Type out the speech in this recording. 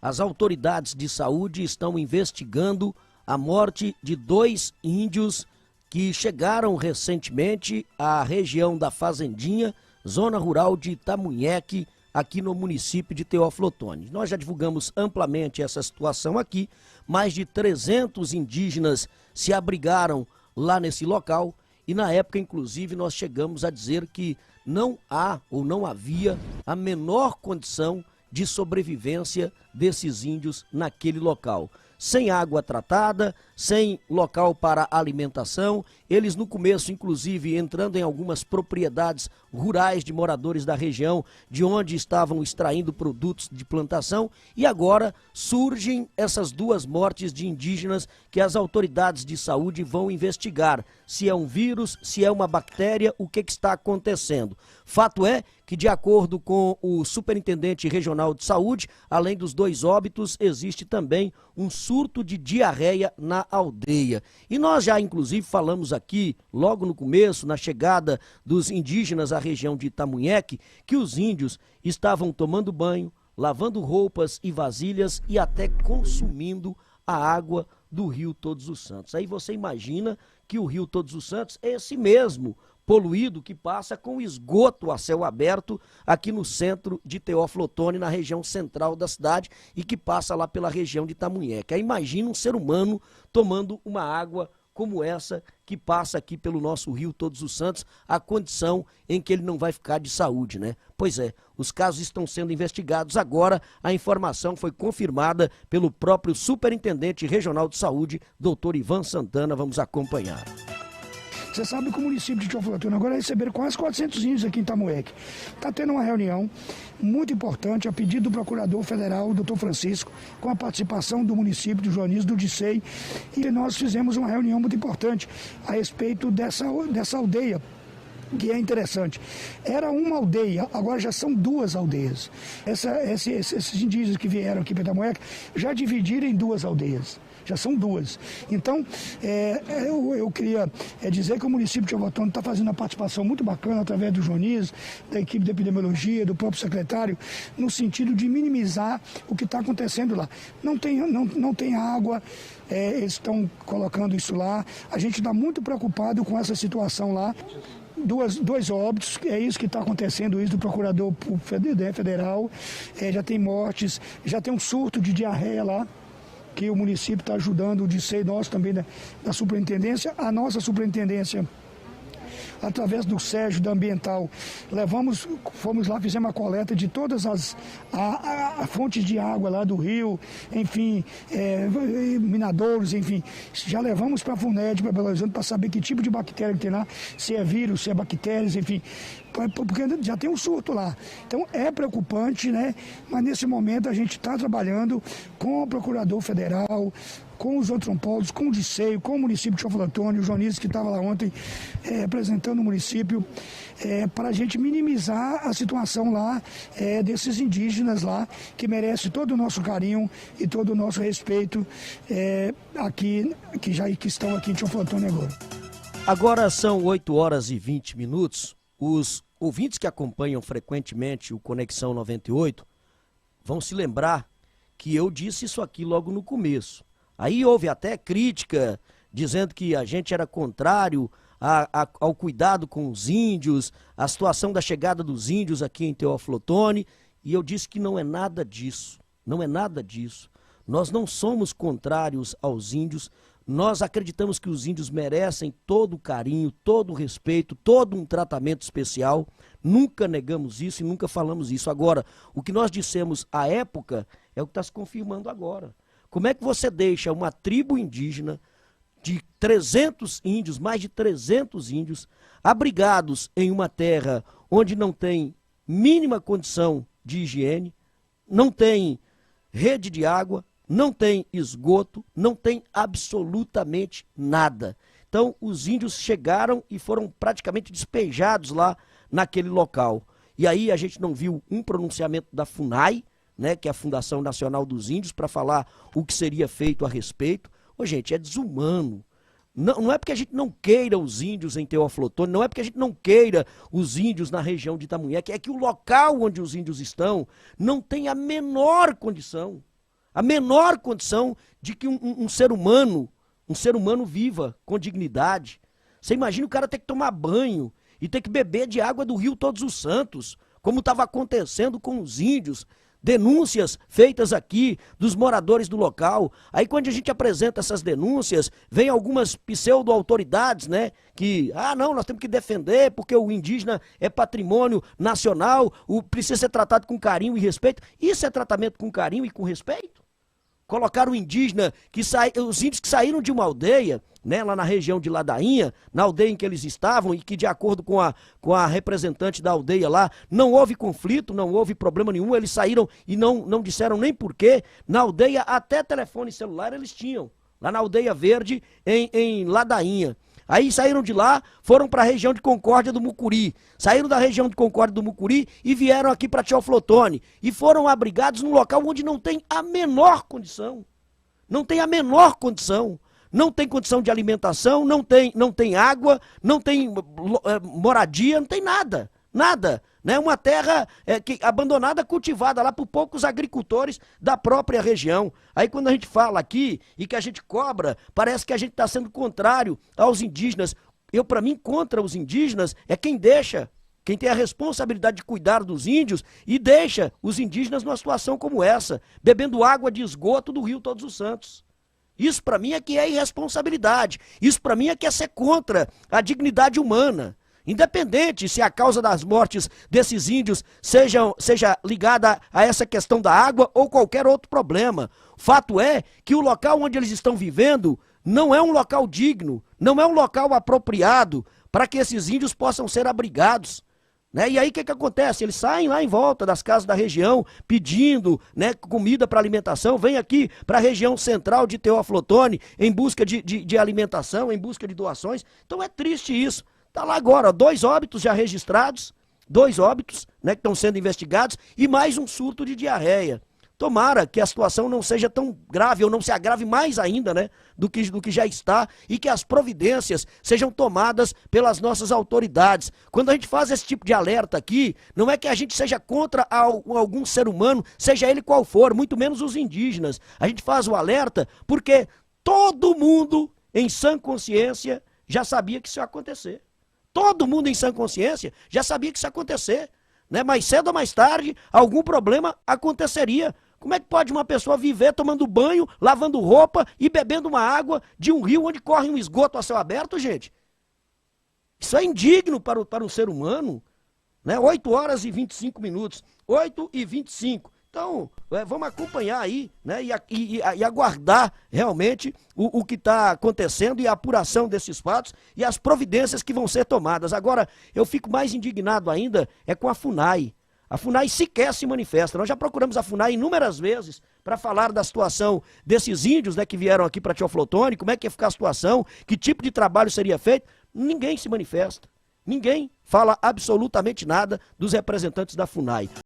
as autoridades de saúde estão investigando a morte de 2 índios que chegaram recentemente à região da Fazendinha, zona rural de Itamunheque, aqui no município de Teófilo Otoni. Nós já divulgamos amplamente essa situação aqui. Mais de 300 indígenas se abrigaram lá nesse local e na época, inclusive, nós chegamos a dizer que não há ou não havia a menor condição de sobrevivência desses índios naquele local. Sem água tratada, sem local para alimentação, eles no começo, inclusive, entrando em algumas propriedades rurais de moradores da região, de onde estavam extraindo produtos de plantação, e agora surgem essas 2 mortes de indígenas que as autoridades de saúde vão investigar. Se é um vírus, se é uma bactéria, o que está acontecendo. Fato é que, de acordo com o superintendente regional de saúde, além dos 2 óbitos, existe também um surto de diarreia na aldeia. E nós já, inclusive, falamos aqui, logo no começo, na chegada dos indígenas à região de Itamunheque, que os índios estavam tomando banho, lavando roupas e vasilhas e até consumindo a água do Rio Todos os Santos. Aí você imagina que o Rio Todos os Santos é esse mesmo poluído que passa com esgoto a céu aberto aqui no centro de Teófilo Otoni, na região central da cidade, e que passa lá pela região de Itamunheque. Aí imagina um ser humano tomando uma água como essa que passa aqui pelo nosso Rio Todos os Santos, a condição em que ele não vai ficar de saúde, né? Pois é, os casos estão sendo investigados agora, a informação foi confirmada pelo próprio Superintendente Regional de Saúde, doutor Ivan Santana. Vamos acompanhar. Você sabe que o município de Teófilo Otoni agora receberam quase 400 índios aqui em Itamunheque. Está tendo uma reunião muito importante a pedido do Procurador Federal, doutor Francisco, com a participação do município, do Joanis, do Dicei, e nós fizemos uma reunião muito importante a respeito dessa aldeia, que é interessante. Era uma aldeia, agora já são 2 aldeias. Esses indígenas que vieram aqui para Itamunheque já dividiram em 2 aldeias. Já são 2. Então, eu queria dizer que o município de Teófilo Otoni está fazendo uma participação muito bacana através do Joanis, da equipe de epidemiologia, do próprio secretário, no sentido de minimizar o que está acontecendo lá. Não tem água, eles estão colocando isso lá. A gente está muito preocupado com essa situação lá. 2 óbitos, é isso que está acontecendo, isso do procurador federal, já tem mortes, já tem um surto de diarreia lá, que o município está ajudando, o Dicei, nós também da superintendência, a nossa superintendência, através do Sérgio, da Ambiental, fomos lá, fizemos a coleta de todas as fontes de água lá do rio, enfim, minadouros, enfim, já levamos para a FUNED, para Belo Horizonte, para saber que tipo de bactéria que tem lá, se é vírus, se é bactérias, enfim, porque já tem um surto lá. Então é preocupante, né? Mas nesse momento a gente está trabalhando com o Procurador Federal, com os antropólogos, com o Dicei, com o município de Teófilo Otoni, o Joanis que estava lá ontem representando o município, para a gente minimizar a situação lá desses indígenas lá, que merece todo o nosso carinho e todo o nosso respeito aqui, que estão aqui em Teófilo Otoni agora. Agora são 8h20. Os ouvintes que acompanham frequentemente o Conexão 98 vão se lembrar que eu disse isso aqui logo no começo. Aí houve até crítica, dizendo que a gente era contrário ao cuidado com os índios, a situação da chegada dos índios aqui em Teófilo Otoni, e eu disse que não é nada disso, não é nada disso. Nós não somos contrários aos índios, nós acreditamos que os índios merecem todo o carinho, todo o respeito, todo um tratamento especial, nunca negamos isso e nunca falamos isso. Agora, o que nós dissemos à época é o que está se confirmando agora. Como é que você deixa uma tribo indígena de 300 índios, mais de 300 índios, abrigados em uma terra onde não tem mínima condição de higiene, não tem rede de água, não tem esgoto, não tem absolutamente nada. Então, os índios chegaram e foram praticamente despejados lá naquele local. E aí a gente não viu um pronunciamento da FUNAI, né, que é a Fundação Nacional dos Índios, para falar o que seria feito a respeito. Ô, gente, é desumano. Não é porque a gente não queira os índios em Teófilo Otoni, não é porque a gente não queira os índios na região de Itamunheque, é que o local onde os índios estão não tem a menor condição. a menor condição de que um ser humano viva com dignidade. Você imagina o cara ter que tomar banho e ter que beber de água do rio Todos os Santos, como estava acontecendo com os índios. Denúncias feitas aqui dos moradores do local. Aí quando a gente apresenta essas denúncias, vem algumas pseudo-autoridades, né? Que, não, nós temos que defender porque o indígena é patrimônio nacional, precisa ser tratado com carinho e respeito. Isso é tratamento com carinho e com respeito? Colocaram o indígena, os índios que saíram de uma aldeia, né, lá na região de Ladainha, na aldeia em que eles estavam, e que de acordo com a representante da aldeia lá, não houve conflito, não houve problema nenhum, eles saíram e não disseram nem porquê. Na aldeia até telefone celular eles tinham, lá na Aldeia Verde, em Ladainha. Aí saíram de lá, foram para a região de Concórdia do Mucuri. Saíram da região de Concórdia do Mucuri e vieram aqui para Teoflotone. E foram abrigados num local onde não tem a menor condição. Não tem a menor condição. Não tem condição de alimentação, não tem água, não tem moradia, não tem nada. Nada. Né? Uma terra abandonada, cultivada lá por poucos agricultores da própria região. Aí quando a gente fala aqui e que a gente cobra, parece que a gente está sendo contrário aos indígenas. Para mim, contra os indígenas é quem tem a responsabilidade de cuidar dos índios e deixa os indígenas numa situação como essa, bebendo água de esgoto do rio Todos os Santos. Isso para mim é que é irresponsabilidade. Isso para mim é que é ser contra a dignidade humana. Independente se a causa das mortes desses índios seja ligada a essa questão da água ou qualquer outro problema. O fato é que o local onde eles estão vivendo não é um local digno, não é um local apropriado para que esses índios possam ser abrigados. Né? E aí o que acontece? Eles saem lá em volta das casas da região pedindo, né, comida para alimentação, vêm aqui para a região central de Teoflotone em busca de alimentação, em busca de doações. Então é triste isso. Está lá agora, 2 óbitos já registrados, 2 óbitos, né, que estão sendo investigados, e mais um surto de diarreia. Tomara que a situação não seja tão grave, ou não se agrave mais ainda, né, do que já está, e que as providências sejam tomadas pelas nossas autoridades. Quando a gente faz esse tipo de alerta aqui, não é que a gente seja contra algum ser humano, seja ele qual for, muito menos os indígenas. A gente faz o alerta porque todo mundo, em sã consciência, já sabia que isso ia acontecer. Todo mundo em sã consciência já sabia que isso ia acontecer. Né? Mais cedo ou mais tarde, algum problema aconteceria. Como é que pode uma pessoa viver tomando banho, lavando roupa e bebendo uma água de um rio onde corre um esgoto a céu aberto, gente? Isso é indigno para o ser humano. Né? 8 horas e 25 minutos. 8h25. Então, vamos acompanhar aí, né, e aguardar realmente o que está acontecendo e a apuração desses fatos e as providências que vão ser tomadas. Agora, eu fico mais indignado ainda com a FUNAI. A FUNAI sequer se manifesta. Nós já procuramos a FUNAI inúmeras vezes para falar da situação desses índios, né, que vieram aqui para Teoflotone, como é que ia ficar a situação, que tipo de trabalho seria feito. Ninguém se manifesta. Ninguém fala absolutamente nada dos representantes da FUNAI.